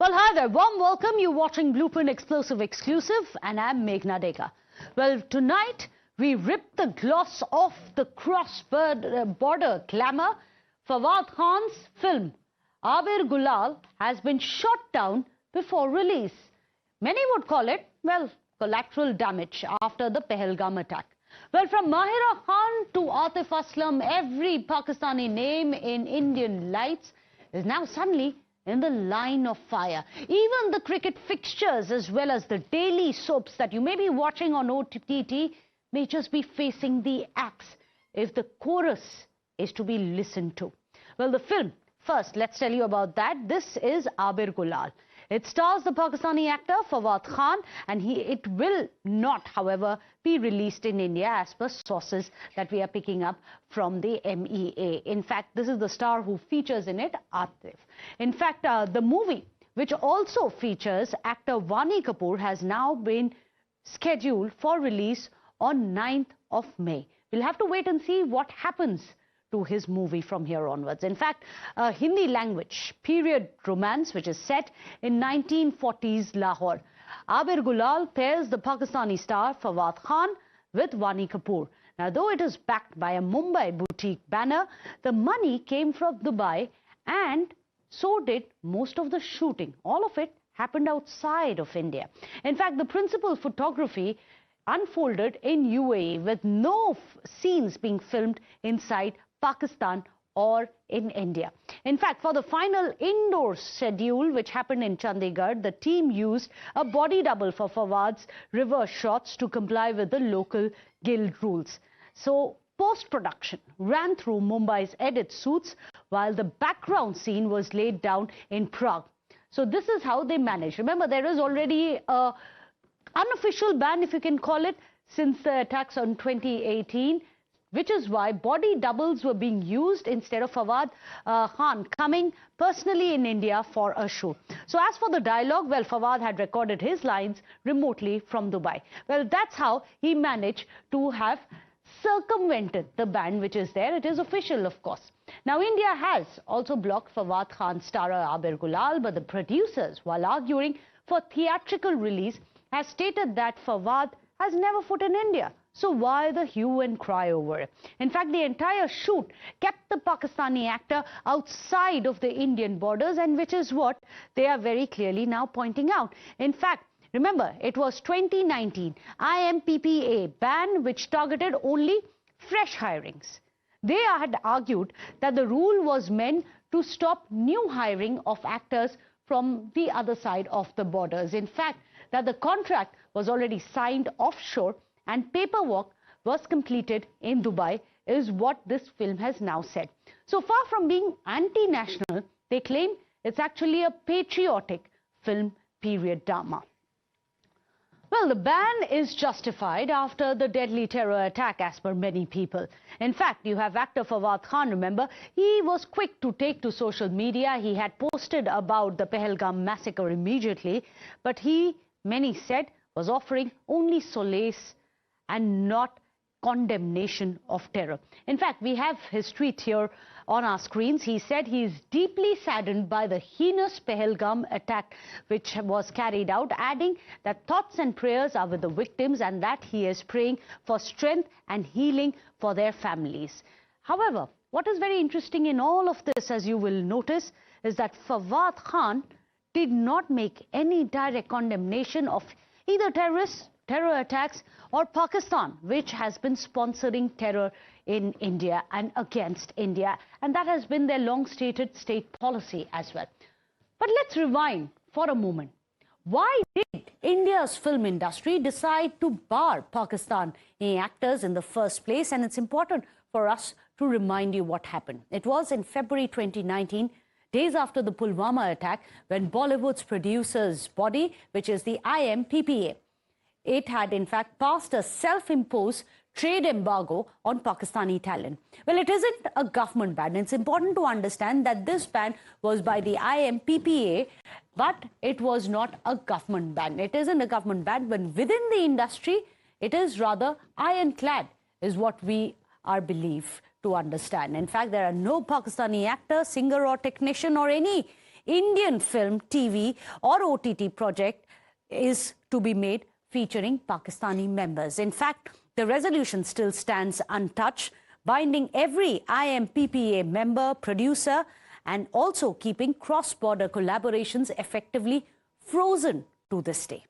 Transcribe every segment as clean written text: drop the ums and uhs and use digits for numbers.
Well, hi there. Warm welcome. You're watching Blueprint Explosive Exclusive, and I'm Meghna Deka. Well, tonight we rip the gloss off the cross-border glamour. Fawad Khan's film Abir Gulal has been shot down before release. Many would call it, well, collateral damage after the Pahalgam attack. Well, from Meghna Khan to Atif Aslam, every Pakistani name in Indian lights is now suddenly in the line of fire. Even the cricket fixtures as well as the daily soaps that you may be watching on OTT may just be facing the axe if the chorus is to be listened to. Well, the film, first let's tell you about that. This is Abir Gulal. It stars the Pakistani actor Fawad Khan, and it will not, however, be released in India as per sources that we are picking up from the MEA. In fact, this is the star who features in it, Atif. In fact, the movie, which also features actor Vani Kapoor, has now been scheduled for release on 9th of May. We'll have to wait and see what happens to his movie from here onwards. In fact, a Hindi language period romance which is set in 1940s Lahore. Abir Gulal pairs the Pakistani star Fawad Khan with Vani Kapoor. Now, though it is backed by a Mumbai boutique banner, the money came from Dubai, and so did most of the shooting. All of it happened outside of India. In fact, the principal photography unfolded in UAE with no scenes being filmed inside Pakistan or in India. In fact, for the final indoor schedule, which happened in Chandigarh, the team used a body double for Fawad's reverse shots to comply with the local guild rules. So, post-production ran through Mumbai's edit suits, while the background scene was laid down in Prague. So, this is how they managed. Remember, there is already an unofficial ban, if you can call it, since the attacks on 2018. Which is why body doubles were being used instead of Fawad Khan coming personally in India for a shoot. So as for the dialogue, well, Fawad had recorded his lines remotely from Dubai. Well, that's how he managed to have circumvented the ban which is there. It is official, of course. Now, India has also blocked Fawad Khan's starrer Abir Gulal, but the producers, while arguing for theatrical release, has stated that Fawad has never put in India. So why the hue and cry over it? In fact, the entire shoot kept the Pakistani actor outside of the Indian borders, and which is what they are very clearly now pointing out. In fact, remember, it was 2019 IMPPA ban which targeted only fresh hirings. They had argued that the rule was meant to stop new hiring of actors from the other side of the borders. In fact, that the contract was already signed offshore and paperwork was completed in Dubai, is what this film has now said. So far from being anti-national, they claim it's actually a patriotic film period drama. Well, the ban is justified after the deadly terror attack, as per many people. In fact, you have actor Fawad Khan, remember, he was quick to take to social media. He had posted about the Pahalgam massacre immediately, but he, many said, was offering only solace and not condemnation of terror. In fact, we have his tweet here on our screens. He said he is deeply saddened by the heinous Pahalgam attack which was carried out, adding that thoughts and prayers are with the victims and that he is praying for strength and healing for their families. However, what is very interesting in all of this, as you will notice, is that Fawad Khan did not make any direct condemnation of either terror attacks or Pakistan, which has been sponsoring terror in India and against India. And that has been their long-stated state policy as well. But let's rewind for a moment. Why did India's film industry decide to bar Pakistani actors in the first place? And it's important for us to remind you what happened. It was in February 2019, days after the Pulwama attack, when Bollywood's producer's body, which is the IMPPA, it had in fact passed a self-imposed trade embargo on Pakistani talent. Well, it isn't a government ban. It's important to understand that this ban was by the IMPPA, but it was not a government ban. It isn't a government ban, but within the industry, it is rather ironclad, is what we are believed to understand. In fact, there are no Pakistani actor, singer or technician or any Indian film, TV or OTT project is to be made featuring Pakistani members. In fact, the resolution still stands untouched, binding every IMPPA member, producer, and also keeping cross-border collaborations effectively frozen to this day.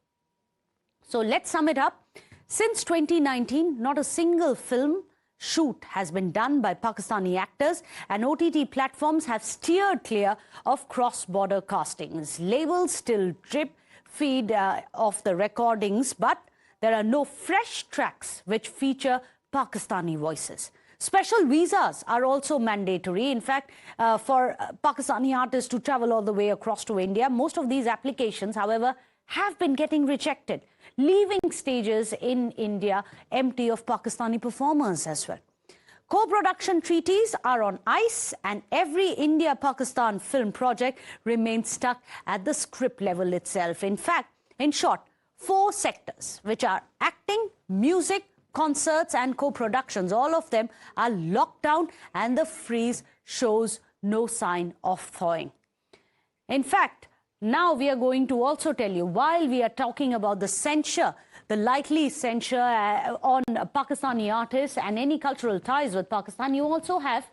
So let's sum it up. Since 2019, not a single film shoot has been done by Pakistani actors, and OTT platforms have steered clear of cross-border castings. Labels still drip feed of the recordings, but there are no fresh tracks which feature Pakistani voices. Special visas are also mandatory. In fact, for Pakistani artists to travel all the way across to India, most of these applications, however, have been getting rejected, leaving stages in India empty of Pakistani performers as well. Co-production treaties are on ice, and every India-Pakistan film project remains stuck at the script level itself. In fact, in short, 4 sectors, which are acting, music, concerts and co-productions, all of them are locked down, and the freeze shows no sign of thawing. In fact, now we are going to also tell you, while we are talking about the censure, the likely censure on Pakistani artists and any cultural ties with Pakistan, you also have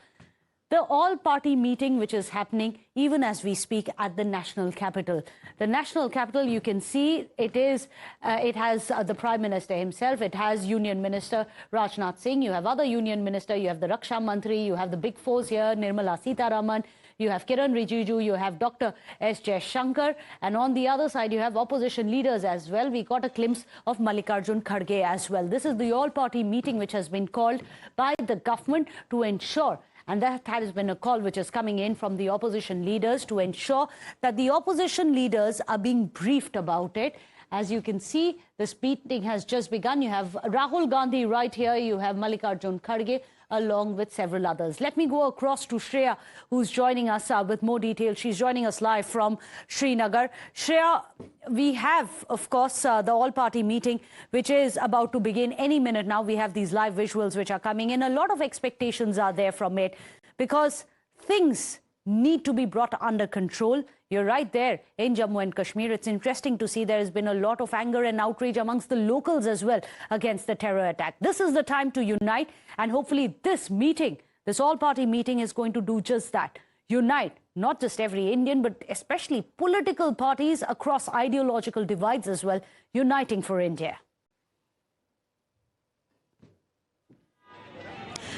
the all-party meeting which is happening even as we speak at the national capital. The national capital, you can see it has the Prime Minister himself, it has Union Minister Rajnath Singh, you have other Union Minister, you have the Raksha Mantri, you have the big fours here, Nirmala Sitharaman, you have Kiran Rijiju, you have Dr. S. Jaishankar, and on the other side you have opposition leaders as well. We got a glimpse of Mallikarjun Kharge as well. This is the all-party meeting which has been called by the government to ensure, and that has been a call which is coming in from the opposition leaders, to ensure that the opposition leaders are being briefed about it. As you can see, this meeting has just begun. You have Rahul Gandhi right here, you have Mallikarjun Kharge, along with several others. Let me go across to Shreya, who's joining us with more details. She's joining us live from Srinagar. Shreya, we have, of course, the all-party meeting, which is about to begin any minute now. We have these live visuals which are coming in. A lot of expectations are there from it because things need to be brought under control. You're right there in Jammu and Kashmir. It's interesting to see there has been a lot of anger and outrage amongst the locals as well against the terror attack. This is the time to unite, and hopefully this meeting, this all-party meeting, is going to do just that. Unite not just every Indian, but especially political parties across ideological divides as well, uniting for India.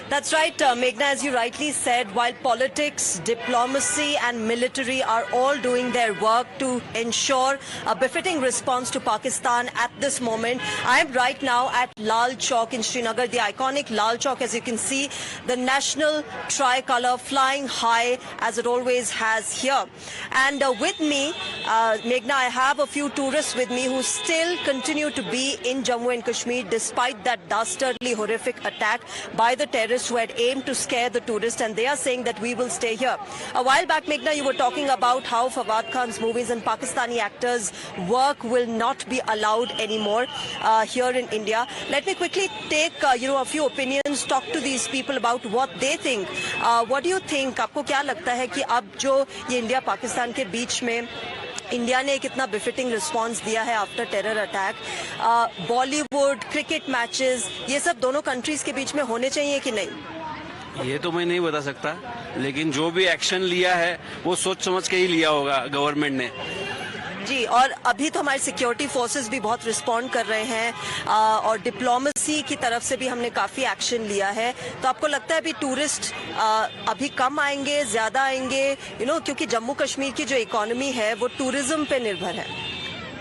That's right, Meghna, as you rightly said, while politics, diplomacy and military are all doing their work to ensure a befitting response to Pakistan at this moment, I am right now at Lal Chowk in Srinagar, the iconic Lal Chowk. As you can see, the national tricolour flying high as it always has here. And with me, Meghna, I have a few tourists with me who still continue to be in Jammu and Kashmir despite that dastardly, horrific attack by the terrorists who had aimed to scare the tourists, and they are saying that we will stay here. A while back, Meghna, you were talking about how Fawad Khan's movies and Pakistani actors' work will not be allowed anymore here in India. Let me quickly take a few opinions, talk to these people about what they think. What do you think? आपको क्या लगता है कि अब जो ये India Pakistan के बीच में इंडिया ने एक इतना बिफिटिंग रिस्पांस दिया है after terror attack, Bollywood, cricket matches, ये सब दोनों कंट्रीज के बीच में होने चाहिए कि नहीं? ये तो मैं नहीं बता सकता, लेकिन जो भी एक्शन लिया है वो सोच समझ के ही लिया होगा गवर्नमेंट ने। जी, और अभी तो हमारे सिक्योरिटी फोर्सेस भी बहुत रिस्पॉन्ड कर रहे हैं और डिप्लोमेसी की तरफ से भी हमने काफ़ी एक्शन लिया है। तो आपको लगता है अभी टूरिस्ट अभी कम आएंगे, ज़्यादा आएंगे, क्योंकि जम्मू कश्मीर की जो इकोनॉमी है वो टूरिज्म पे निर्भर है।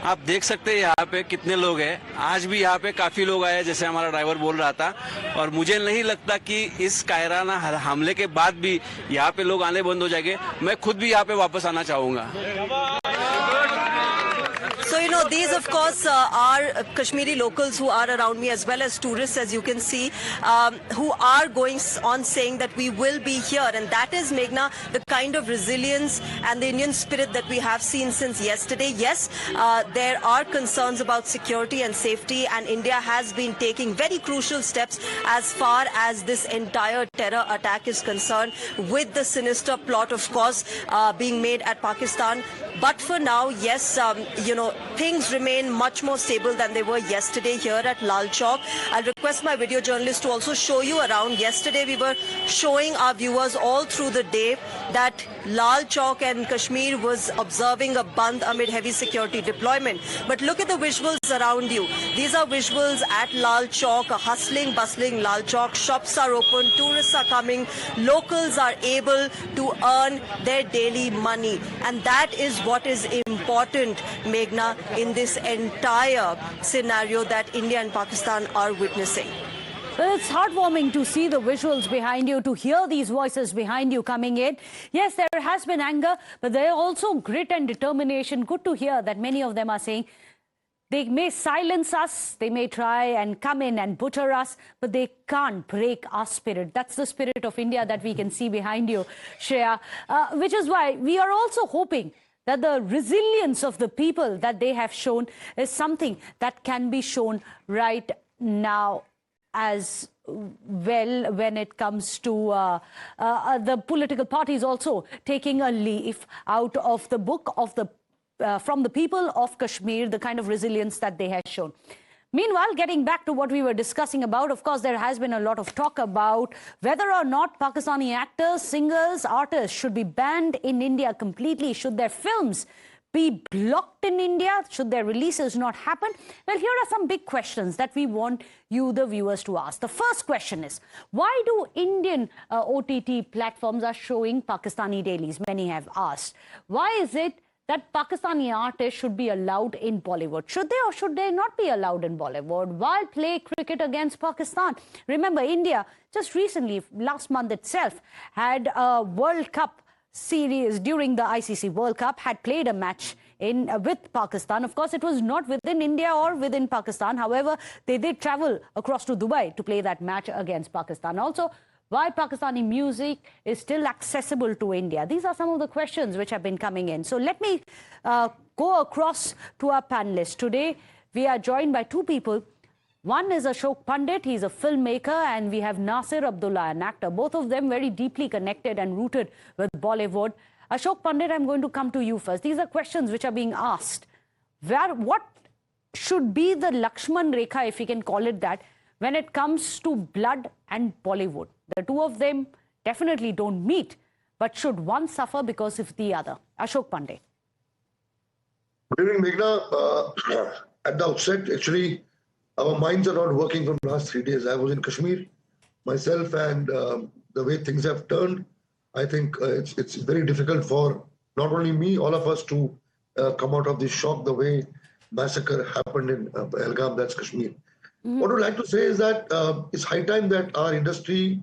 आप देख सकते हैं यहाँ पे कितने लोग हैं। आज भी यहाँ पे काफ़ी लोग आए, जैसे हमारा ड्राइवर बोल रहा था, और मुझे नहीं लगता कि इस कायराना हमले के बाद भी यहाँ पे लोग आने बंद हो जाएंगे। मैं खुद भी यहाँ पे वापस आना चाहूँगा। So, know, these of course are Kashmiri locals who are around me, as well as tourists, as you can see, who are going on saying that we will be here. And that is, Meghna, the kind of resilience and the Indian spirit that we have seen since yesterday. Yes, there are concerns about security and safety, and India has been taking very crucial steps as far as this entire terror attack is concerned, with the sinister plot, of course, being made at Pakistan. But for now, yes, you know, things remain much more stable than they were yesterday here at Lal Chowk. I'll request my video journalist to also show you around. Yesterday, we were showing our viewers all through the day that Lal Chowk and Kashmir was observing a Bandh amid heavy security deployment. But look at the visuals around you. These are visuals at Lal Chowk, a hustling, bustling Lal Chowk. Shops are open, tourists are coming, locals are able to earn their daily money. And that is what is important, Meghna, in this entire scenario that India and Pakistan are witnessing. Well, it's heartwarming to see the visuals behind you, to hear these voices behind you coming in. Yes, there has been anger, but there are also grit and determination. Good to hear that many of them are saying they may silence us, they may try and come in and butcher us, but they can't break our spirit. That's the spirit of India that we can see behind you, Shreya, which is why we are also hoping that the resilience of the people that they have shown is something that can be shown right now as well, when it comes to the political parties also taking a leaf out of the book of the from the people of Kashmir, the kind of resilience that they have shown. Meanwhile, getting back to what we were discussing about, of course, there has been a lot of talk about whether or not Pakistani actors, singers, artists should be banned in India completely. Should their films be blocked in India? Should their releases not happen? Well, here are some big questions that we want you, the viewers, to ask. The first question is, why do Indian OTT platforms are showing Pakistani dailies? Many have asked. Why is it that Pakistani artists should be allowed in Bollywood? Should they or should they not be allowed in Bollywood? Why play cricket against Pakistan? Remember, India just recently, last month itself, had a World Cup series during the ICC World Cup, had played a match in with Pakistan. Of course, it was not within India or within Pakistan. However, they did travel across to Dubai to play that match against Pakistan. Also, why Pakistani music is still accessible to India? These are some of the questions which have been coming in. So let me go across to our panelists. Today, we are joined by two people. One is Ashok Pandit. He's a filmmaker, and we have Nasir Abdullah, an actor. Both of them very deeply connected and rooted with Bollywood. Ashok Pandit, I'm going to come to you first. These are questions which are being asked. What should be the Lakshman Rekha, if we can call it that, when it comes to blood and Bollywood? The two of them definitely don't meet, but should one suffer because of the other? Ashok Pandit. Good evening, Meghna. At the outset, actually, our minds are not working from the last 3 days. I was in Kashmir myself, and the way things have turned, I think it's very difficult for not only me, all of us to come out of this shock, the way massacre happened in Pahalgam, that's Kashmir. What I would like to say is that it's high time that our industry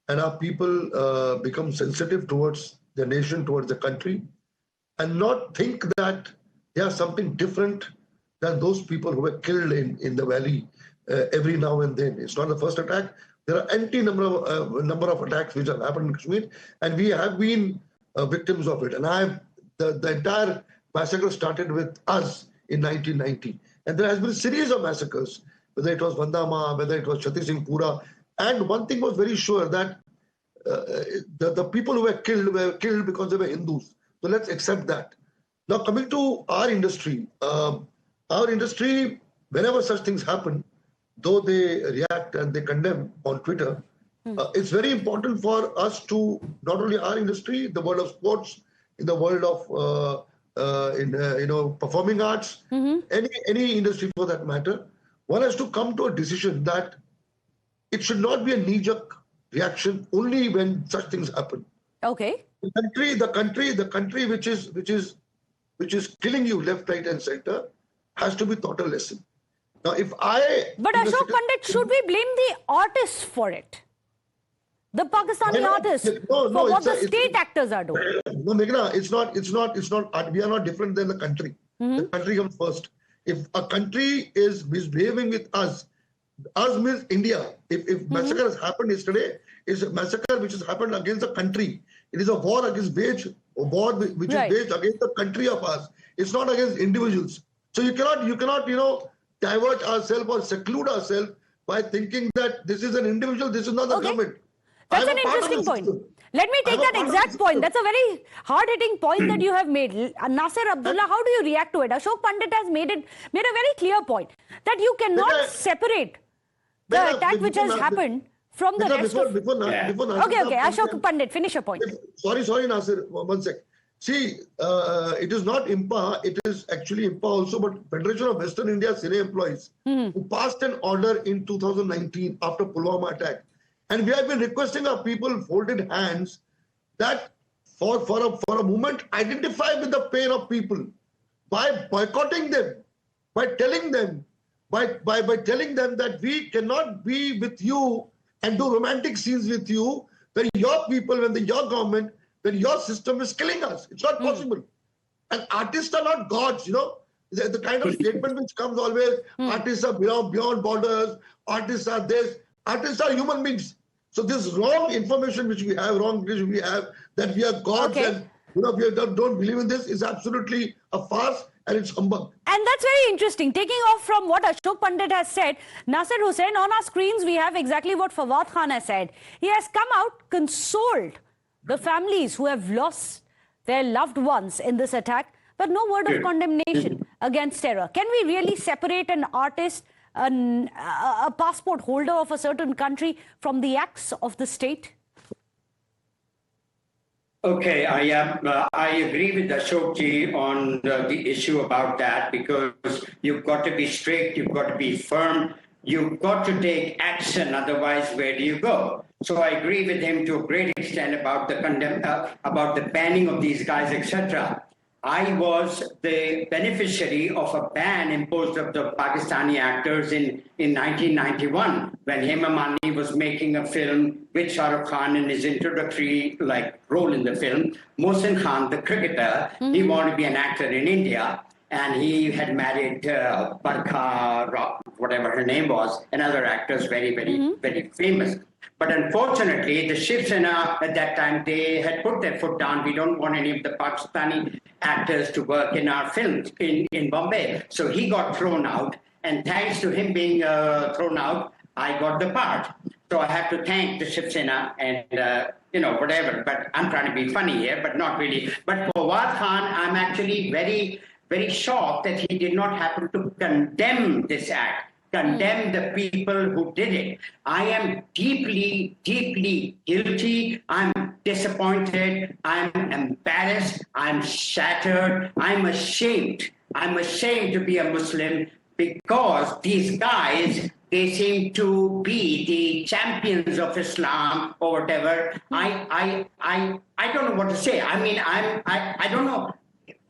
and our people become sensitive towards the nation, towards the country, and not think that they are something different than those people who were killed in the valley every now and then. It's not the first attack. There are number of attacks which have happened in Kashmir, and we have been victims of it. And the entire massacre started with us in 1990. And there has been a series of massacres, whether it was Vandama, whether it was Chhatri Singh Pura. And one thing was very sure, that the people who were killed because they were Hindus. So let's accept that. Now, coming to our industry, whenever such things happen, though they react and they condemn on Twitter, it's very important for us to, not only our industry, the world of sports, in the world of performing arts, any industry for that matter, one has to come to a decision that it should not be a knee-jerk reaction only when such things happen. Okay. The country which is killing you left, right, and center has to be taught a lesson. Now, But Ashok Pandit, should we blame the artists for it? The Pakistani artists for what the state actors are doing? No, Meghna, it's not. We are not different than the country. The country comes first. If a country is misbehaving with us means India. If massacre has happened yesterday, it's a massacre which has happened against the country. It is a war which is waged against the country of us. It's not against individuals. So you cannot, divert ourselves or seclude ourselves by thinking that this is an individual, this is not the government. That's an interesting point. Let me take that exact point. That's a very hard-hitting point that you have made. Nasir Abdullah, how do you react to it? Ashok Pandit has made a very clear point that you cannot separate the attack which has happened from the rest of... Okay, Ashok Pandit, finish your point. Sorry, Nasir, 1 sec. See, it is not IMPA, it is actually IMPA also, but Federation of Western India Cine Employees, who passed an order in 2019 after Pulwama attack. And we have been requesting our people folded hands that for a moment identify with the pain of people by boycotting them, by telling them that we cannot be with you and do romantic scenes with you when your people, when your government, when your system is killing us. It's not possible. And artists are not gods, The kind of statement which comes always, artists are beyond borders, artists are this, artists are human beings. So this wrong information which we have, that we are gods and we don't believe in this is absolutely a farce and it's humbug. And that's very interesting. Taking off from what Ashok Pandit has said, Nasir Hussain, on our screens we have exactly what Fawad Khan has said. He has come out, consoled the families who have lost their loved ones in this attack, but no word of condemnation against terror. Can we really separate an artist, a passport holder of a certain country from the acts of the state? Okay, I agree with Ashok ji on the issue about that, because you've got to be strict, you've got to be firm, you've got to take action, otherwise where do you go? So I agree with him to a great extent about the banning of these guys, etc. I was the beneficiary of a ban imposed of the Pakistani actors in 1991 when Hema Mani was making a film with Shah Rukh Khan in his introductory role in the film. Mohsin Khan, the cricketer, he wanted to be an actor in India, and he had married Barkha, whatever her name was, and other actors, very, very, very famous. But unfortunately, the Shiv Sena at that time, they had put their foot down. We don't want any of the Pakistani actors to work in our films in Bombay. So he got thrown out. And thanks to him being thrown out, I got the part. So I have to thank the Shiv Sena and, whatever. But I'm trying to be funny here, but not really. But for Fawad Khan, I'm actually very, very shocked that he did not happen to condemn this act. Condemn the people who did it. I am deeply, deeply guilty. I'm disappointed. I'm embarrassed. I'm shattered. I'm ashamed. I'm ashamed to be a Muslim because these guys, they seem to be the champions of Islam or whatever. I don't know what to say. I mean, I don't know.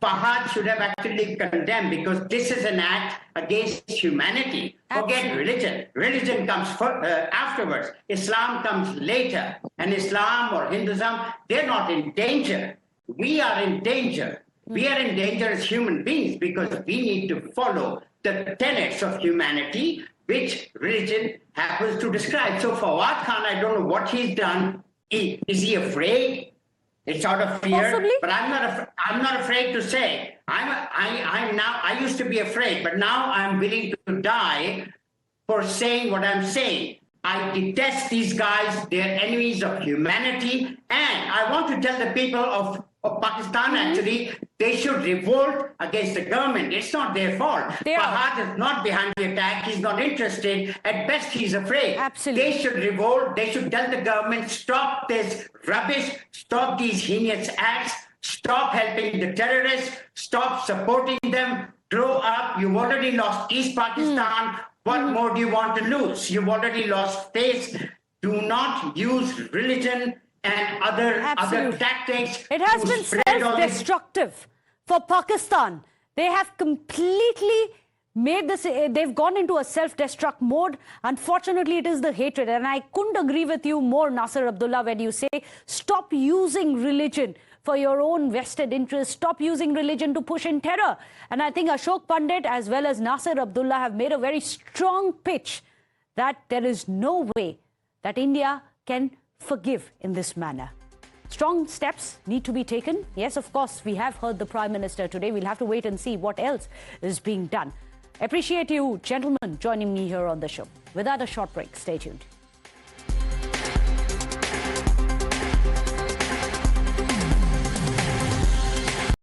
Fahad should have actually condemned, because this is an act against humanity. Forget religion. Religion comes afterwards. Islam comes later. And Islam or Hinduism, they're not in danger. We are in danger. We are in danger as human beings because we need to follow the tenets of humanity, which religion happens to describe. So Fawad Khan, I don't know what he's done. Is he afraid? It's out of fear, possibly? But I'm not afraid to say. I used to be afraid, but now I'm willing to die for saying what I'm saying. I detest these guys. They're enemies of humanity. And I want to tell the people of Pakistan, actually, they should revolt against the government. It's not their fault. Fahad is not behind the attack. He's not interested. At best, he's afraid. Absolutely. They should revolt. They should tell the government, stop this rubbish, stop these heinous acts, stop helping the terrorists, stop supporting them, grow up. You've already lost East Pakistan. What more do you want to lose? You've already lost face. Do not use religion and other tactics. It has been self-destructive for Pakistan. They have completely made this, they've gone into a self-destruct mode. Unfortunately, it is the hatred. And I couldn't agree with you more, Nasir Abdullah, when you say stop using religion for your own vested interests. Stop using religion to push in terror. And I think Ashok Pandit as well as Nasir Abdullah have made a very strong pitch that there is no way that India can forgive in this manner. Strong steps need to be taken. Yes, of course, we have heard the Prime Minister today. We'll have to wait and see what else is being done. Appreciate you, gentlemen, joining me here on the show. Without a short break, stay tuned.